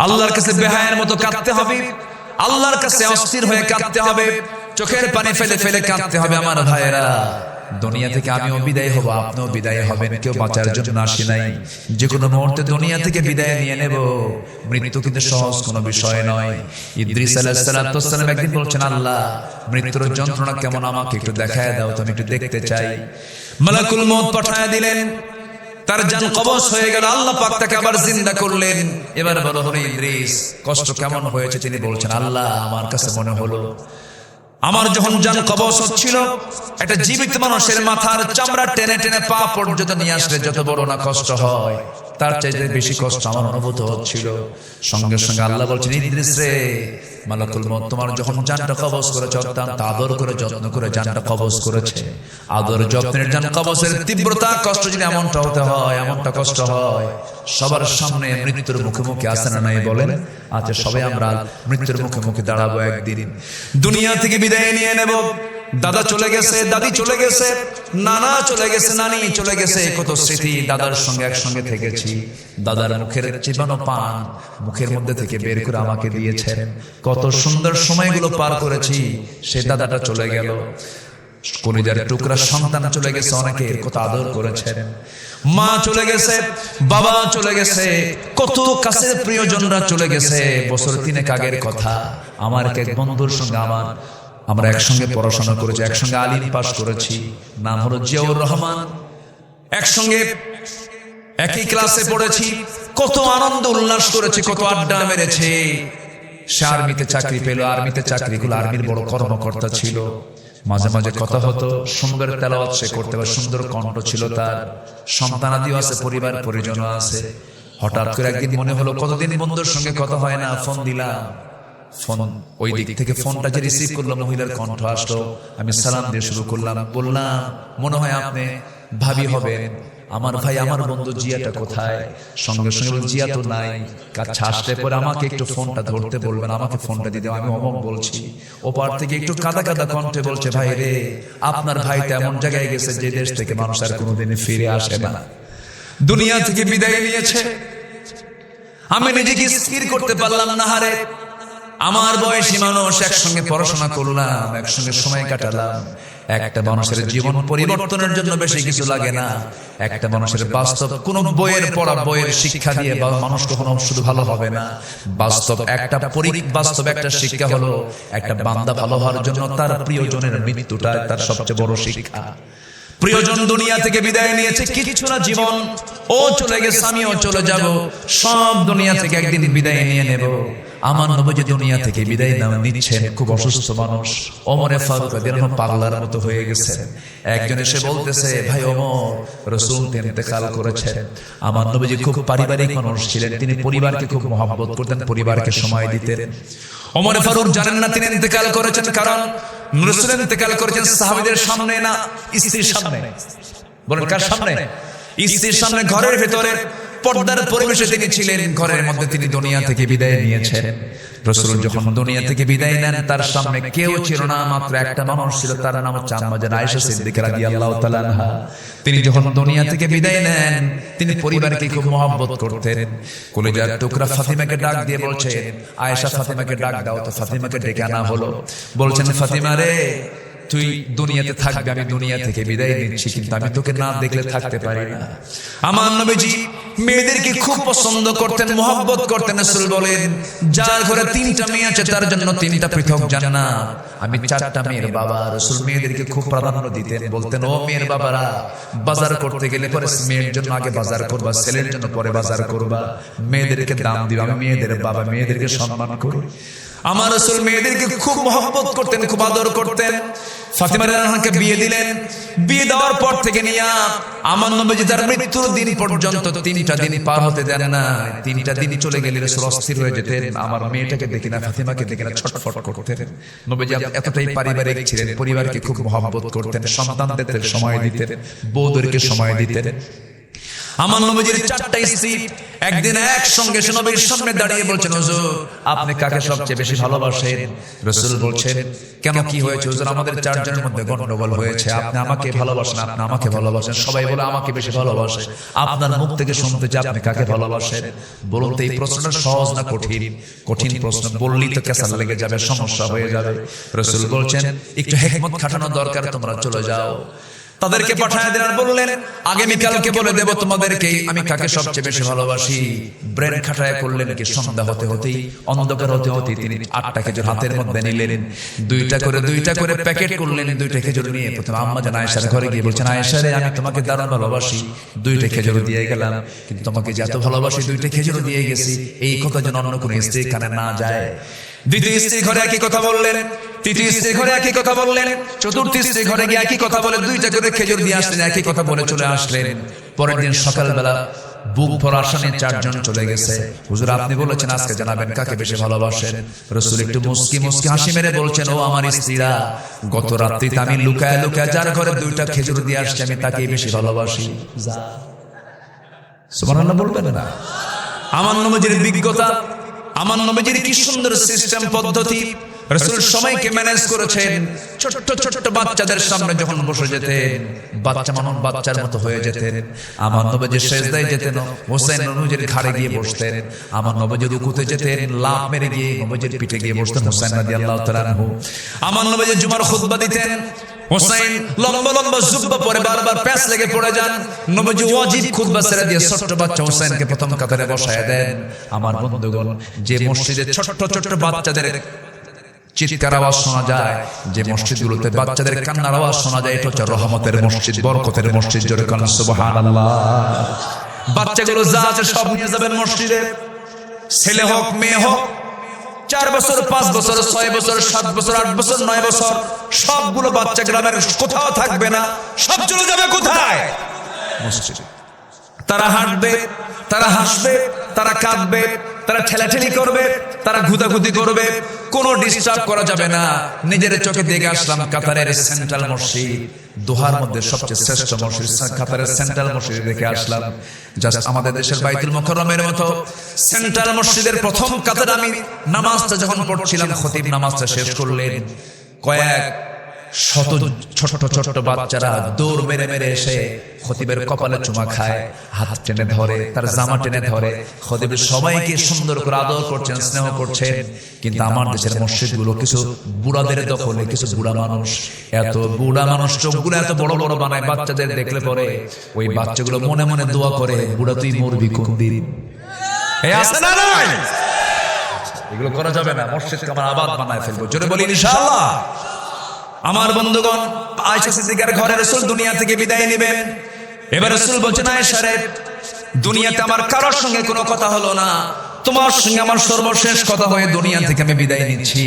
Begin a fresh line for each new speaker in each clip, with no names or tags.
আল্লাহর কাছে বেহায়ার মতো কাঁদতে হবে, আল্লাহর কাছে অস্থির হয়ে কাঁদতে হবে, চোখের পানি ফেলে ফেলে কাঁদতে হবে। আমার ভাইয়েরা, দুনিয়া থেকে আমিও বিদায় হব, আপনিও বিদায় হবেন, কেউ বাঁচার জন্য আসি নাই। যে কোনো মুহূর্তে দুনিয়া থেকে বিদায় নিয়ে নেব। মৃত্যু কিন্তু সহজ কোনো বিষয় নয়। ইদ্রিস আলাইহিস সালাম একদিন বলছেন, আল্লাহ মৃত্যুর যন্ত্রণা কেমন আমাকে একটু দেখায় দাও, তো আমি একটু দেখতে চাই। মালাকুল মউত পাঠায় দিলেন, তার জান কবজ হয়ে গেল। আল্লাহ পাক তাকে আবার জিন্দা করলেন। এবার বলো হলো ইদ্রিস কষ্ট কেমন হয়েছে? তিনি বলছেন, আল্লাহ আমার কাছে মনে হলো আমার যখন জান কবজ হচ্ছিল, একটা জীবিত মানুষের মাথার চামড়া টেনে টেনে পা পর্যন্ত নিয়ে আসলে যত বড় না কষ্ট হয়, তার চাইতে বেশি কষ্ট আমার অনুভূত হচ্ছিল। সঙ্গে সঙ্গে আল্লাহ বলছেন, ইদ্রিস রে, মালাকুল মউত তোমার যখন জানটা কবজ করেছে, অত্যন্ত আদর করে যত্ন করে জানটা কবজ করেছে। আদর যত্নের জান কবজের তীব্রতা কষ্ট যদি এমনটা হতে হয়, এমনটা কষ্ট হয়, সবার সামনে মৃত্যুর মুখে মুখে আসে না নাই বলেন? আচ্ছা, সবাই আমরা মৃত্যুর মুখে মুখে দাঁড়াবো একদিন। দুনিয়া থেকে বিদায় নিয়ে নেব। দাদা চলে গেছে, দাদি চলে গেছে, নানা চলে গেছে, নানি চলে গেছে। কত স্মৃতি দাদার সঙ্গে একসঙ্গে থেকেছি। দাদার মুখের চিবানো পান মুখের মধ্যে থেকে বের করে আমাকে দিয়েছেন। কত সুন্দর সময়গুলো পার করেছি। সে দাদাটা চলে গেল। কলিজার টুকরা সন্তান চলে গেছে, অনেকের কত আদর করেছেন। মা চলে গেছে, বাবা চলে গেছে, কত কাছের প্রিয়জনরা চলে গেছে। বছর 3 আগের কথা, আমার এক বন্ধুর সঙ্গে আমরা একসঙ্গে পড়াশোনা করেছি, একসঙ্গে আলিম পাস করেছি। নাম হলো জিয়াউর রহমান। একসঙ্গে একই ক্লাসে পড়েছি, কত আনন্দ উল্লাস করেছি, কত আড্ডা মেরেছে। সে আর্মিতে চাকরি পেল, আর্মিতে চাকরি করলো, আর্মির বড় কর্মকর্তা ছিল। মাঝে মাঝে কথা হতো, সুন্দর তেলাওয়াত সে করতে পারে, সুন্দর কণ্ঠ ছিল তার, সন্তানাদিও আছে, পরিবার পরিজনও আছে। হঠাৎ করে একদিন মনে হলো কতদিন বন্ধুর সঙ্গে কথা হয় না, ফোন দিলাম। ফোন ওই দিক থেকে ফোনটা যে রিসিভ করলো, মহিলার কণ্ঠ আসলো। আমি সালাম দিয়ে শুরু করলাম, বললাম, মনে হয় আপনি ভাবি হবেন। আমার ভাই, আমার বন্ধু জিয়াটা কোথায়? সঙ্গে সঙ্গে জিয়া তো নাই। কাছে আসতে পরে আমাকে একটু ফোনটা ধরতে বলবেন, আমাকে ফোনটা দিতে। আমি অমক বলছি। ওপার থেকে একটু কাদা কাদা কণ্ঠে বলছে, ভাই রে, আপনার ভাই তো এমন জায়গায় গেছে যে দেশ থেকে মানুষ আর কোনোদিন ফিরে আসে না, দুনিয়া থেকে বিদায় নিয়েছে। আমি নিজেকে স্থির করতে পারলাম না। হারে, আমার বয়সী মানুষ, একসঙ্গে পড়াশোনা করলাম, একসঙ্গে সময় কাটালাম। একটা মানুষের জীবন পরিবর্তনের জন্য বেশি কিছু লাগে না। একটা মানুষের বাস্তব কোন বইয়ের পড়া, বইয়ের শিক্ষা দিয়ে মানুষ কখনো শুধু ভালো হবে না। বাস্তব একটা শিক্ষা হলো, একটা বান্দা ভালো হওয়ার জন্য তার প্রিয়জনের মৃত্যুটা তার সবচেয়ে বড় শিক্ষা। প্রিয়জন দুনিয়া থেকে বিদায় নিয়েছে, কিছু না জীবন, ও চলে গেছে, আমিও চলে যাব। সব দুনিয়া থেকে একদিন বিদায় নিয়ে নেব। আমার নবী দুনিয়া থেকে বিদায় নিচ্ছেন, খুব অসুস্থ মানুষ। ওমরে ফারুক রাদিয়াল্লাহু আনহু পাগলার মতো হয়ে গেছেন। একজন এসে বলতেছে, ভাই ওমর, রাসূল ইন্তেকাল করেছেন। আমার নবীজি খুব পারিবারিক মানুষ ছিলেন, তিনি পরিবারকে খুব মহব্বত করতেন, পরিবারকে সময় দিতেন। ওমরে ফারুক জানেন না তিনি ইন্তেকাল করেছেন, কারণ রাসূল ইন্তেকাল করেছেন সাহাবীদের সামনে না, স্ত্রীর সামনে। বলেন কার সামনে? স্ত্রীর সামনে, ঘরের ভেতরে পর্দার পরিবেশে তিনি ছিলেন। ঘরের মধ্যে তিনি দুনিয়া থেকে বিদায় নিয়েছেন। রাসূল যখন দুনিয়া থেকে বিদায় নেন, তার সামনে কেউ ছিল না, মাত্র একটা মানুষ ছিল, তার নাম হচ্ছে আম্মা জান আয়েশা সিদ্দিকা রাদিয়াল্লাহু তাআলা আনহা। তিনি যখন দুনিয়া থেকে বিদায় নেন, তিনি পরিবারকে খুব মহব্বত করতেন। কলিজার টুকরা ফাতিমাকে ডাক দিয়ে বলছেন, আয়েশা ফাতিমাকে ডাক দাও। তো ফাতিমাকে ডেকে আনা হলো। বলছেন, ফাতিমা রে, তুই দুনিয়াতে থাকবি, আমি দুনিয়া থেকে বিদায় নিচ্ছি, কিন্তু আমি তোকে না দেখলে থাকতে পারি না। আমার নবীজি মেয়েদেরকে খুব পছন্দ করতেন, মহব্বত করতেন। রাসূল বলেন, যার ঘরে 3টা মেয়ে আছে তার জন্য 3টা পৃথক জান্নাত। আমি 4টা মেয়ের বাবা। রাসূল মেয়েদেরকে খুব প্রাধান্য দিতেন, বলতেন, ও মেয়ের বাবারা, বাজার করতে গেলে পরে মেয়ের জন্য আগে বাজার করবা, ছেলের জন্য পরে বাজার করবা, মেয়েদেরকে দাম দিবা। আমি মেয়েদের বাবা, মেয়েদেরকে সম্মান করি। আমার রাসূল মেয়েদেরকে খুব মহব্বত করতেন, খুব আদর করতেন। ফাতিমা রাদিয়াল্লাহু আনহাকে বিয়ে দিলেন। বিয়ে দেওয়ার পর থেকে নিয়ে আমার নবীজি তার মৃত্যুর দিন পর্যন্ত 3টা দিন পার হতে দেন না। 3টা দিন চলে গেলে রাসূল অস্থির হয়ে যেতেন, আমার মেয়েটাকে দেখি না, ফাতিমাকে দেখি না, ছটফট করতেন। নবীজি এতটাই পারিবারিক ছিলেন, পরিবারকে খুব মহব্বত করতেন, সন্তানদের সময় দিতেন, বউদেরকে সময় দিতেন। আমার নবীজির 4টা স্ত্রী একদিন একসঙ্গে নবীর সামনে দাঁড়িয়ে বলছেন, হুজুর আপনি কাকে সবচেয়ে বেশি ভালোবাসেন? রাসূল বলছেন, কেন কি হয়েছে হুজুর? আমাদের 4 জনের মধ্যে গন্ডগোল হয়েছে, আপনি আমাকে ভালোবাসেন, আপনি আমাকে ভালোবাসেন, সবাই বলে আমাকে বেশি ভালোবাসে। আপনার মুখ থেকে শুনতে চাই আপনি কাকে ভালোবাসেন? বলুন তো এই প্রশ্নটা সহজ না কঠিন? কঠিন প্রশ্ন, বললেই তো কেসাল লেগে যাবে, সমস্যা হয়ে যাবে। রাসূল বলছেন, একটু হিকমত খাটানো দরকার, তোমরা চলে যাও। তাদেরকে পাঠায় দিলেন, বললেন আগামীকালকে বলে দেব তোমাদেরকে আমি কাকে সবচেয়ে বেশি ভালোবাসি। ব্রেন খাটায় করলেন কি, সন্ধ্যা হতে হতেই, অন্ধকার হতে হতেই তিনি 8টা খেজুর হাতের মধ্যে নিলেন, 2টা করে প্যাকেট করলেন। 2টা খেজুর নিয়ে প্রথমে আম্মা জান আয়েশার ঘরে গিয়ে বলছেন, আয়েশা রে আমি তোমাকে দারুণ ভালোবাসি, 2টা খেজুর দিয়ে গেলাম, কিন্তু তোমাকে যে এত ভালোবাসি 2টা খেজুর দিয়ে গেছি, এই কথা যেন অন্য কোনো স্ত্রীর কানে না যায়। দ্বিতীয় স্ত্রী ঘরে একই কথা বললেন, তৃতীয় স্ত্রী ঘরে একই কথা বললেন, চতুর্থ স্ত্রী ঘরে গিয়ে একই কথা বলে 2টা করে খেজুর দিয়ে আসলেন, একই কথা বলে চলে আসলেন। পরের দিন সকালবেলা বুক ভরা আশা নিয়ে 4 জন চলে গেছে। হুজুর আপনি বলেছেন আজকে জানাবেন কাকে বেশি ভালোবাসেন। রাসূল একটু মুস্কি হাসি মেরে বলছেন, ও আমার স্ত্রীরা, গত রাত্রিতে আমি লুকায় যার ঘরে 2টা খেজুর দিয়ে আসছি আমি তাকেই বেশি ভালোবাসি। সুবহানাল্লাহ বলবেন না? আমার নবীজির বিজ্ঞতা, আমার নবীজির কি সুন্দর সিস্টেম পদ্ধতি। রাসূল সময়কে ম্যানেজ করেছেন। ছোট্ট বাচ্চাদের সামনে যখন বসে যেতেন, বাচ্চা মানুষ বাচ্চার মতো হয়ে যেতেন। আমার নবীজি সেজদায় যেতেন, হোসেন নবীজির ঘাড়ে গিয়ে বসতেন। আমার নবীজি রুকুতে যেতেন, লাফ মেরে গিয়ে নবীজির পিঠে গিয়ে বসতেন হোসেন রাদিয়াল্লাহু তাআলা আনহু। আমার নবীজি জুমার খুতবা দিতেন, হোসেন লম্বা জুব্বা পরে বারবার প্যাচ লেগে পড়ে যান। নবীজি ওয়াজিব খুতবা ছেড়ে দিয়ে ছোট্ট বাচ্চা হোসেনকে প্রথম কাতারে বসায় দেন। আমার বন্ধুগণ, যে মসজিদে ছোট্ট বাচ্চাদের চিৎকার আওয়াজ শোনা যায়, যে মসজিদগুলোতে বাচ্চাদের কান্নার আওয়াজ শোনা যায়, এটা হচ্ছে রহমতের মসজিদ, বরকতের মসজিদ। জোরে কান সুবহানাল্লাহ। বাচ্চাগুলো যা আছে সব নিয়ে যাবেন মসজিদে, ছেলে হোক মেয়ে হোক, 4 বছর 5 বছর 6 বছর 7 বছর 8 বছর 9 বছর, সবগুলো বাচ্চা গ্রামের কোথাও থাকবে না, সব চলে যাবে কোথায়? মসজিদে। তারা হাঁটবে, তারা হাসবে, তারা কাঁদবে, তারা ঠেলাঠেলি করবে, তারা ঘুতাঘুতি করবে, কোনো ডিস্টার্ব করা যাবে না। নিজের চোখে দেখে আসলাম কাতারের সেন্ট্রাল মসজিদ, দোহার মধ্যে সবচেয়ে শ্রেষ্ঠ মসজিদ কাতারের সেন্ট্রাল মসজিদ দেখে আসলাম। জাস্ট আমাদের দেশের বাইতুল মুকাররমের মতো সেন্ট্রাল মসজিদের প্রথম কাতারে আমি নামাজটা যখন পড়ছিলাম, খতিব নামাজটা শেষ করলেন, কয়েক শত ছোট বাচ্চারা দৌড় মেরে এসে খতিবের কপালে চুমা খায়, হাত টেনে ধরে, তার জামা টেনে ধরে। খতিবের সবাইকে সুন্দর করে আদর করছেন, স্নেহ করছেন। কিন্তু আমার দেশের মসজিদগুলো কিছু বুড়াদের দখলে, কিছু বুড়া মানুষ, এত বুড়া মানুষ চোখগুলো এত বড় বড় বানায়, বাচ্চাদের দেখলে পরে ওই বাচ্চাগুলো মনে মনে দোয়া করে, বুড়া তুই মরবি কোন দিন। আছে না নাই? এগুলো করা যাবে না, মসজিদকে আমরা আবাদ বানায় ফেলবো। জোরে বলি ইনশাআল্লাহ। আমার বন্ধুগণ, আয়েশা সিদ্দিকার ঘরে রাসূল দুনিয়া থেকে বিদায় নেবেন। এবার রাসূল বলছেন, আয়েশা রে, দুনিয়াতে আমার কারোর সঙ্গে কোনো কথা হলো না, তোমার সঙ্গে আমার সর্বশেষ কথা হয়ে দুনিয়া থেকে আমি বিদায় নিচ্ছি।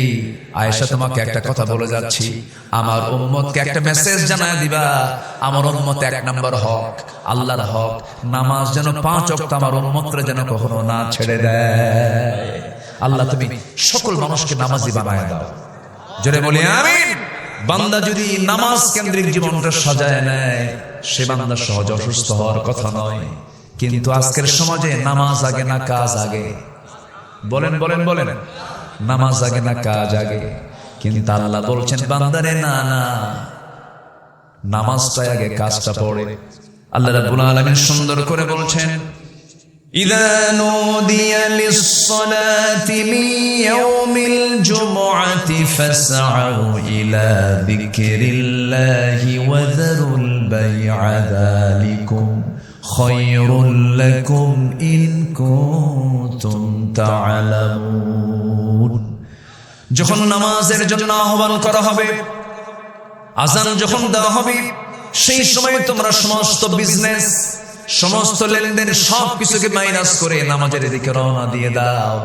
আয়েশা, তোমাকে একটা কথা বলে যাচ্ছি, আমার উম্মতকে একটা মেসেজ জানায় দিবা। আমার উম্মত 1 নম্বর হক, আল্লাহর হক, নামাজ যেন 5 ওয়াক্ত আমার উম্মতরা যেন কখনো না ছেড়ে দেয়। আল্লাহ তুমি সকল মানুষকে নামাজি বানায় দাও। জোরে বলি আমিন। বান্দা যদি নামাজ কেন্দ্রিক জীবনটা সাজায় নেয়, সে বান্দা সহজ অসুস্থ হওয়ার কথা নয়। কিন্তু আজকের সমাজে নামাজ আগে না কাজ আগে? বলেন, নামাজ আগে না কাজ আগে? কিন্তু আল্লাহ বলছেন, বান্দারে না, নামাজটা আগে, কাজটা পড়ে। আল্লাহ রাব্বুল আলামিন সুন্দর করে বলছেন, إذا نودي للصلاة من يوم الجمعة فاسعوا إلى ذكر الله وذروا البيع ذلكم خير لكم إن كنتم تعلمون। যখন নামাজের জন্য আহ্বান করা হবে, আযান যখন দেওয়া হবে, সেই সময় তোমরা সমস্ত বিজনেস, সমস্ত লেনদেন সবকিছুকে মাইনাস করে নামাজের দিকে রওনা দিয়ে দাও।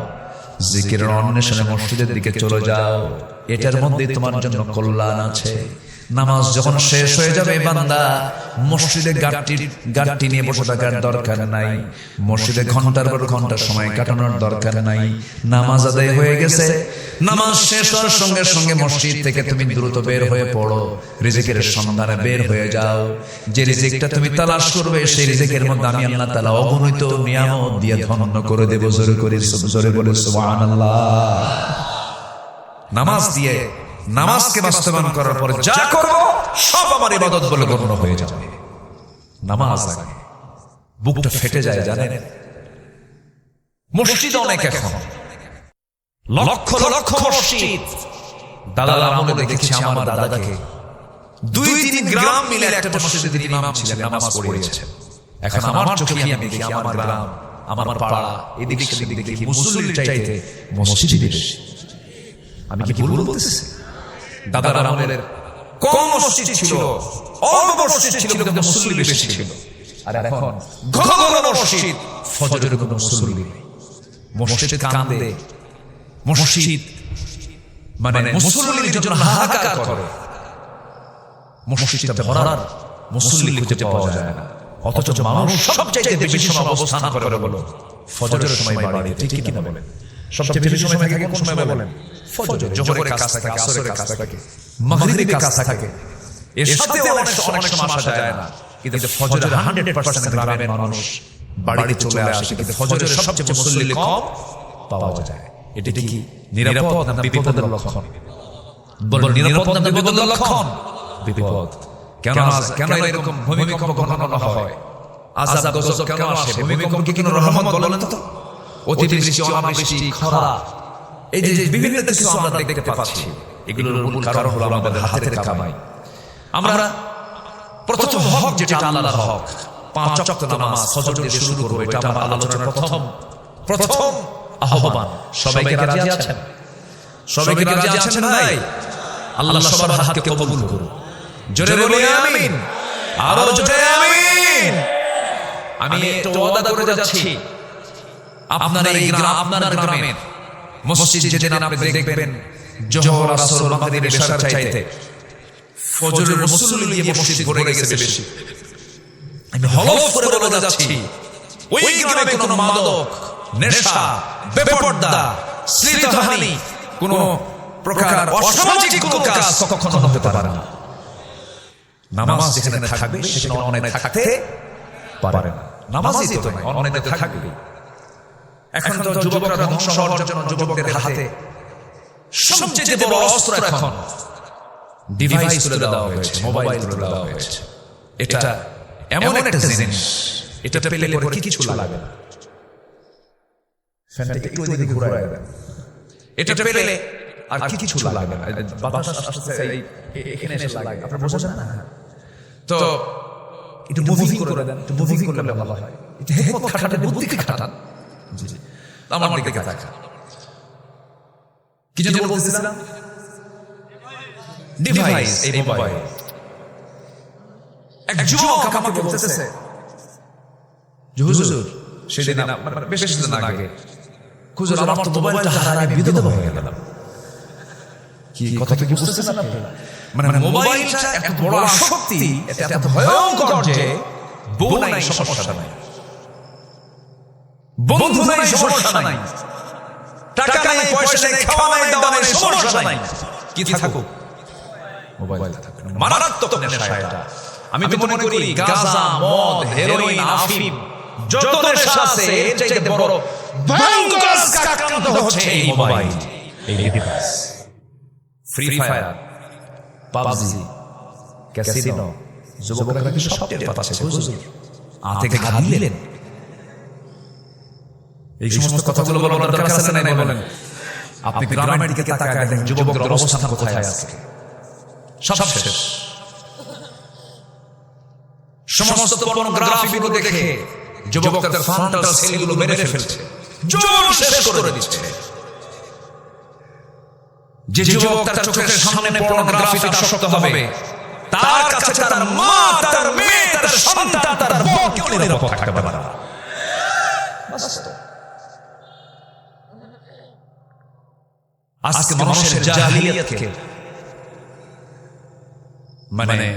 জিকিরের অন্বেষণে মসজিদের দিকে চলে যাও, এটার মধ্যে তোমার জন্য কল্যাণ আছে। নামাজ যখন শেষ হয়ে যাবে বান্দা মসজিদে গাড়টি নিয়ে বসে থাকার দরকার নাই, মসজিদে ঘন্টার পর ঘন্টা সময় কাটানোর দরকার নাই। নামাজ আদায় হয়ে গেছে, নামাজ শেষ হওয়ার সঙ্গে সঙ্গে মসজিদ থেকে তুমি দ্রুত বের হয়ে পড়ো, রিজিকের সন্ধানে বের হয়ে যাও। যে রিজিকটা তুমি তালাশ করবে সেই রিজিকের মধ্যে আমি আল্লাহ তাআলা অগণিত নিয়ামত দিয়ে ধন্য করে দেব। জোরে বলে সুবহানাল্লাহ। নামাজ দিয়ে, নামাজকে বাস্তবায়ন করার পরে যা করব সব আমার ইবাদত বলে গণ্য হয়ে যাবে। নামাজ আগে বুকটা ফেটে যায় জানেন। মসজিদ অনেক, এখন লক্ষ লক্ষ মসজিদ। দাদার আমলে দেখেছি আমার দাদাকে 2-3 গ্রাম মিলে একটা মসজিদের ইমাম ছিলেন, নামাজ পড়িয়েছেন। এখন আমার চোখে আমি দেখি আমার গ্রাম, আমার পাড়া, এদিক সেদিক দেখি মুসল্লির চাইতে মসজিদই বেশি। আমি কি ভুল বলতেছি? দাদার আমলের কম মসজিদ ছিল, অল্প মসজিদ ছিল, কিন্তু মুসল্লি বেশি ছিল। আর এখন ঘন ঘন মসজিদ, ফজরের কোনো মুসল্লি নেই। মসজিদ কান্দে, মসজিদ মানে মুসল্লির জন্য হাহাকার করে। মসজিদটা ভরার মুসল্লি খুঁজে পাওয়া যায় না। অথচ মানুষ সবচেয়ে বেশি সময় অবস্থান করে বলো ফজরের সময় বাড়িতে, ঠিক কি না বলেন? সবচেয়ে বেশি সময় থাকে কোন সময় বলেন? ফজর। জোহরের কাজ থাকে, আসরের কাজ থাকে, মাগরিবের কাজ থাকে। এর সাথে অনেক সময় আসা যায় না, কিন্তু ফজরের 100% গ্রামের মানুষ বাড়িতে চলে আসে, কিন্তু ফজরের সবচেয়ে মুসল্লি কম পাওয়া যায়। এটা কি নিরাপদ না বিপদের লক্ষণ? বলুন, নিরাপদ না বিপদের লক্ষণ? বিপদ। কেন এরকম ভূমিকম্প ঘন হয়, আযাব গজব কেন আসে? ভূমিকম্প কি কোনো রহমত বলেন তো? অতিবৃষ্টি, অনাবৃষ্টি, খরা, এই যে বিভিন্ন কিছু আমরা দেখতে পাচ্ছি, এগুলোর মূল কারণ হলো আমাদের হাতের কামাই। আমরা প্রথম হক যেটা আল্লাহর হক, 5 ওয়াক্ত নামাজ ফজর দিয়ে শুরু করব, এটা আমার আলোচনার প্রথম আহ্বান। সবাইকে রাজি আছেন? সবাইকে রাজি আছেন ভাই? আল্লাহ সবার হাতকে কবুল করুন। জোরে বলি আমিন, আরো জোরে আমিন। আমি একটু ওয়াদা করে যাচ্ছি, আপনার এই গ্রাম, আপনার গ্রামের মসজিদ যেদিন আপনি দেখবেন জোহর, আসর, মাগরিব, ইশার চাইতে ফজরের মুসল্লি দিয়ে মসজিদ ভরে গেছে বেশি, আমি হলফ করে বলে যাচ্ছি ওই গ্রামে কোনো মাদক, নেশা, বেপরদা, শ্লীলতাহানি, কোনো প্রকার অসামাজিক কোনো কাজ কখনো হতে পারে না। নামাজ যেখানে থাকবে সেখানে অন্যায় থাকতে পারে না। নামাজই তো নয়, অন্যায় থাকবে। এখন তো যুবকরা ধ্বংস হওয়ার জন্য যুবকদের হাতে সবচেয়ে বড় অস্ত্র এখন ডিভাইস তুলে দেওয়া হয়েছে, মোবাইল তুলে দেওয়া হয়েছে। এটা এমন একটা জিনিস, এটা পেলে পরে কিছু লাগে না। ফ্যানটা একটু ওইদিকে ঘুরায় দেন, এটা পেলে আর কিছু লাগে না। বাতাস আসছে এখানে এসে লাগে, আপনারা বোঝেন না? তো একটু মুভিং করে দেন, একটু মুভিং করলে ভালো হয়। একটু হিকমত খাটান, বুদ্ধি খাটান। জি জি, আমার দিকে তাকান। কি যেন বলতেছিলাম? ডিভাইস, এই মোবাইল। এক যুবক আমাকে বলতেছে, হুজুর সেদিন বেশ কিছুদিন আগে, হুজুর আমার তো মোবাইলটা হারায় বিধবা হয়ে গেলাম। কি কথা কি বুঝতেছেন আপনারা? মানে মোবাইলটা এত বড় আসক্তি, এটা এত ভয়ঙ্কর যে বউ নাই সমস্যা নাই, বন্ধু নাই সমস্যা নাই, টাকা নাই, পয়সা নাই, খাওয়া নাই, দাওয়া নাই, সমস্যা নাই, কি থাকুক মোবাইল থাকুক। মারাত্মক নেশা এটা। আমি তো মনে করি গাঁজা, মদ, হেরোইন, আফিম, যত নেশা আছে এর চাইতে বড় ভয়ঙ্কর আক্রান্ত হচ্ছে এই মোবাইল, এই device. Free fire, PUBG, casino, যুবকরা কি সব টের পাচ্ছে? হুজুর আতে ঘা দিলেন। এই সমস্ত কথাগুলো বলার দরকার আছে না? বলেন। আপনি গ্রামের দিকে তাকায় দেখেন যুবকদের অবস্থান কোথায় আছে। সব শেষ। সমস্ত পর্নোগ্রাফিগুলো দেখে যুবকদের ফ্রন্টাল সেলগুলো মেরে ফেলছে, জোর শেষ করে দিচ্ছে। যে যুবক তার চোখের সামনে পর্নোগ্রাফিতে আসক্ত হবে, তার কাছে তার মা, তার মেয়ে, তার সন্তান, তার বউ কেউ নিরাপদ থাকতে পারে না। আজকে মানুষের জাহিলিয়াতকে মানে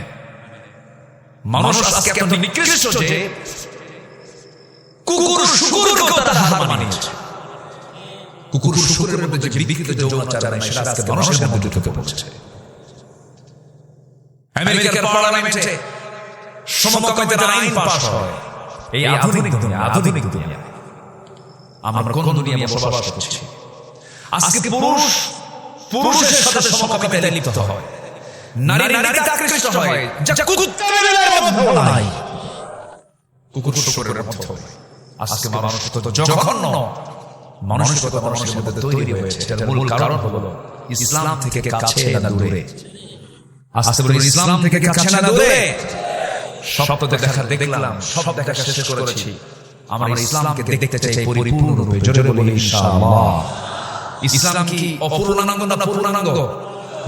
মানুষ আজকে এত নিকৃষ্ট যে কুকুর শুকুরকেও তারা হার মানিয়েছে। কুকুর শুকুরের মধ্যে যে বিকৃত যৌনাচার নাই সেটা আজকে মানুষের মধ্যে ঢুকে পড়ছে। আমেরিকার পার্লামেন্টে সমকামিতার আইন পাস হয়। এই আধুনিক দুনিয়া আমরা কোন দুনিয়ায় বসবাস করছি? আজকে পুরুষের সাথে সমকামিতায় লিপ্ত হয়, নারীতে আকৃষ্ট হয়, যা কুত্তার মধ্যেও নাই, কুকুর শুকুরের মধ্যেও নাই। আজকে মানুষ কত জঘন্য মানসিকতা মানুষের মধ্যে তৈরি হয়েছে। এটার মূল কারণ হলো ইসলাম থেকে কাছে না দূরে। আজকে বলি ইসলাম থেকে কাছে না দূরে। সব তো দেখলাম, সব দেখা শেষ করেছি। আমরা ইসলামকে দেখতে চাই পরিপূর্ণরূপে। জোরে বলি ইনশাআল্লাহ। ইসলাম কি অপূর্ণাঙ্গ না পূর্ণাঙ্গ?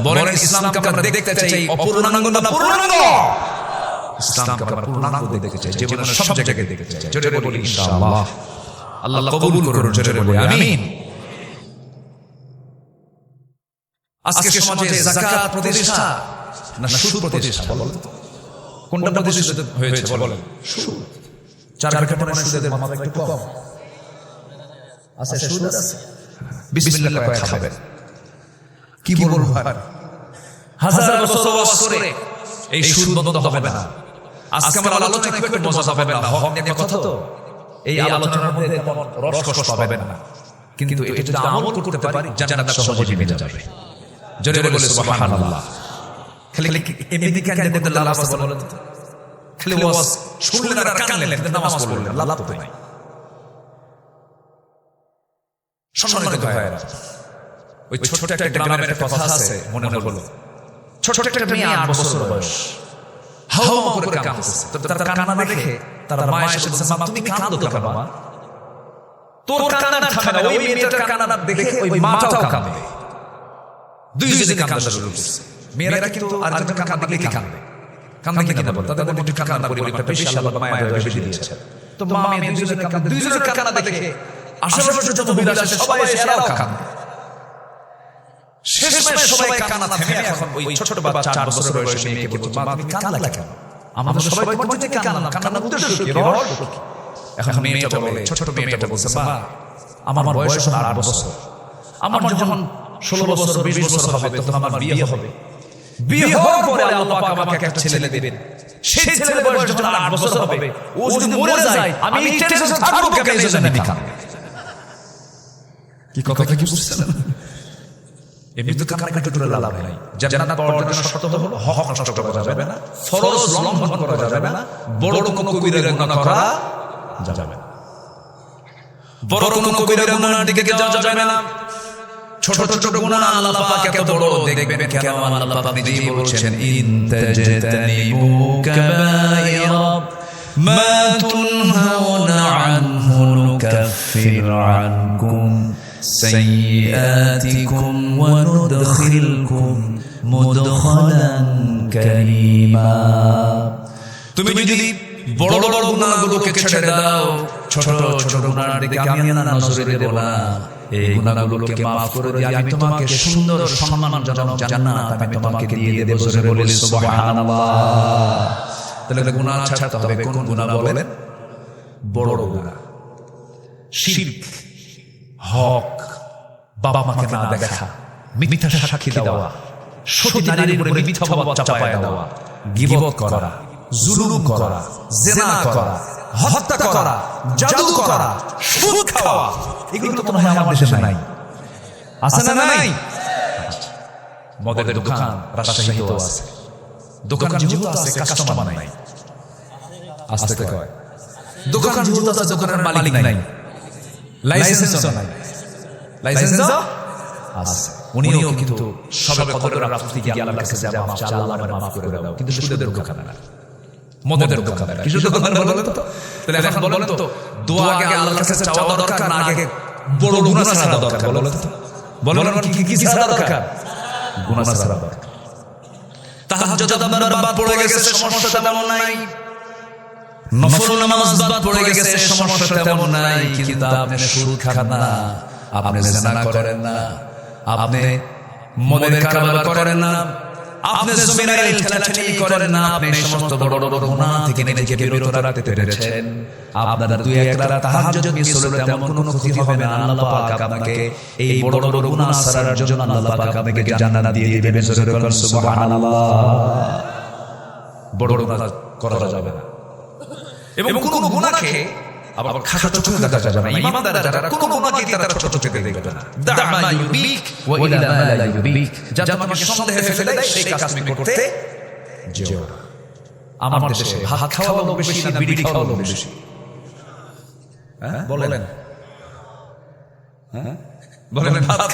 বলেন, ইসলামকে আমরা দেখতে চাই অপূর্ণাঙ্গ না পূর্ণাঙ্গ? ইসলামকে আমরা পূর্ণাঙ্গ দেখতে চাই, জীবনের সব জায়গায় দেখতে চাই। জোরে বলি ইনশাআল্লাহ। আল্লাহ কবুল করুন। জোরে বলি আমিন। আজকে সমাজে যাকাত প্রতিষ্ঠা না সুদ প্রতিষ্ঠা? বলেন তো কোনটা প্রতিষ্ঠিত হয়েছে? বলেন সুদ। চার কাটা মানে সুদের মাত্রা একটু কম আছে। সুদ আছে, বিসমিল্লাহ করে খাবেন। কি বলবো, হাজার বছর করে এই সুদ বন্ধ হবে না। আজকে আমরা আলোচনা একটু মজা পাবেন না, হক নিয়ে কথা তো। এই আলোচনার মধ্যে তেমন রসকস পাবেন না, কিন্তু এটা যদি আমল করতে পারি জান্নাত সহজে মিলে যাবে। জোরে বলে সুবহানাল্লাহ। খালি এমনি কেন দেখতে লাভ আছে বলেন তো? খালি ওয়াজ শুনলেন আর কানলেন, নামাজ পড়লেন, লাভ তো নাই। সম্মানিত ভাইরা, ওই ছোট একটা গ্রামের একটা কথা আছে মনে হলো। ছোট একটা মেয়ে 8 বছর বয়স, হাওয়া করে কাঁদছে। তো তার কান্না দেখে তার মা এসে বলছে, মা তুমি কাঁদো কেন মা? তোর কান্না থামে না, ওই মেয়েটার কান্না দেখে ওই মাটাও কাঁদে। দুইজনে কান্না শুরু করছে। মেয়েরা কিন্তু আরেকজন কান্না দেখে কাঁদবে। কান্না কিনা বলে তাদের মধ্যে কান্নার পরিমাণটা বেশি, আল্লাহ মায়ের বেশি দিয়েছে। তো মা মেয়ে দুইজনের কান্না দেখে আশেপাশে যত মহিলা আছে সবাই এরাও কাঁদে। শেষমেশ সবাই কান্না থেমে এখন ওই ছোট বাচ্চা 4 বছর বয়সী মেয়েকে বলছে, মা তুমি কাঁদলা কেন? আমরা সবাই তোমার জন্য কান্নার উদ্দেশ্য কি? এখন মেয়েটা বলে, ছোট মেয়েটা বলছে, মা আমার বয়স এখন 8 বছর। আমার যখন 16 বছর 20 বছর হবে তখন আমার বিয়ে হবে। বিয়ে হওয়ার পরে আল্লাহ পাক আমাকে একটা ছেলে দিবেন। সেই ছেলের বয়স যখন 8 বছর হবে, ও যদি মরে যায় আমি এই টেনশনে থাকবো কেন? এই জন্য আমি কাঁদবো। কি কথা কি বুঝছেন? এমনি তো কান্নাকাটি করে লাভ নাই। জান্নাত পাওয়ার জন্য শর্ত হলো হক নষ্ট করা যাবে না, ফরজ লঙ্ঘন করা যাবে না, বড় কোনো কবিরা গুনাহ করা যাবে না। বড় কোনো কবিরা গুনাহের দিকে যাওয়া যাবে না। ছোট ছোট গুনাহ আল্লাহ পাক এত বড় দেখবেন কেন? আল্লাহ পাক নিজেই বলছেন, ইন তাজতানিবু কাবাইরা মা তুনহাউনা আনহু নুকাফির আনকুম সাইয়্যাতিকুম ওয়া নুদখিলকুম মুদখালান কারীমা। তুমি যদি বড় বড় গুনাহগুলোকে ছেড়ে দাও, ছোট ছোট গুনাহের দিকে আমি না নজরে দেব না। এই গুনাহগুলোকে maaf করে দিয়ে আমি তোমাকে সুন্দর সম্মানজনক জান্নাত আমি তোমাকে দিয়ে দেব। জোরে বলি সুবহানাল্লাহ। তাহলে গুনাহ ছাড়তে হবে। কোন গুনাহ বলেন? বড় গুনাহ, শিরক, হক, বাবা মাকে না দেখা, মিথ্যা সাক্ষী দেওয়া, সতী নারীর উপরে মিথ্যা অপবাদ চাপায়া দেওয়া, গীবত করা, জুলুম করা, জিনা করা, হত্যা করা, জাদু করা, সুদ খাওয়া, এগুলো তো মনে হয় আমাদের দেশে নাই। আছে না নাই? মদের দোকান রাজশাহীতেও আছে। দোকান যেহেতু আছে কাস্টমার নাই। আস্তে কয় দোকান যেহেতু আছে দোকানের মালিক নাই, লাইসেন্সও নাই। লাইসেন্সও আছে, উনিও কিন্তু সবে কদর রাফতি গিয়ে আল্লাহর কাছে যা মাফ চায়, আল্লাহ আমারে মাফ করে দাও। কিন্তু সুদের দোকান না, মদের দোকান না। কিছু দোকান বলেন তো? তাহলে এখন বলেন তো, দোয়া আগে আল্লাহর কাছে চাওয়া দরকার না আগে বড় গুনাহ ছাড়া দরকার? বলেন তো, বলেন কি ছাড়া দরকার? গুনাহ ছাড়া দরকার। তাহাজ্জুদ আপনার বাদ পড়ে গেছে, সমস্যা তেমন নাই। নফল নামাজ বাদ পড়ে গেছে, সমস্যা তেমন নাই। কিন্তু আপনি সুদ খান না, আপনি জিনা করেন না, আপনি মদের কারবার করেন না, আপনি জমিনের ঠেলাঠেলি করেন না, আপনি এই সমস্ত বড় বড় গুনাহ থেকে নিজেকে বিরত রাখতে পেরেছেন। আপনার দুই এক রাত তাহাজ্জুদ মিস হলে তেমন কোনো ক্ষতি হবে না। আল্লাহ পাক আপনাকে এই বড় বড় গুনাহ ছাড়ার জন্য আল্লাহ পাক আপনাকে জান্নাত দিয়ে দিবেন। সুবহানাল্লাহ। বড় গুনাহ করা যাবে না এবং কোন গুনাহকে আবার খাটো চোখে দেখা যাবে না। ঈমানদার যারা কোন গুনাহকে তারা ছোট চোখে দেখবে না। দা মা ইউবিক ওয়া ইলা মা লা ইউবিক, যা তোমাকে সন্দেহে ফেলে দেয় সেই কাজ তুমি করতে যেও না। আমার দেশে ভাত খাওয়া লোক বেশি না বিড়ি খাওয়া লোক বেশি? হ্যাঁ বলেন, হ্যাঁ বলেন, ভাত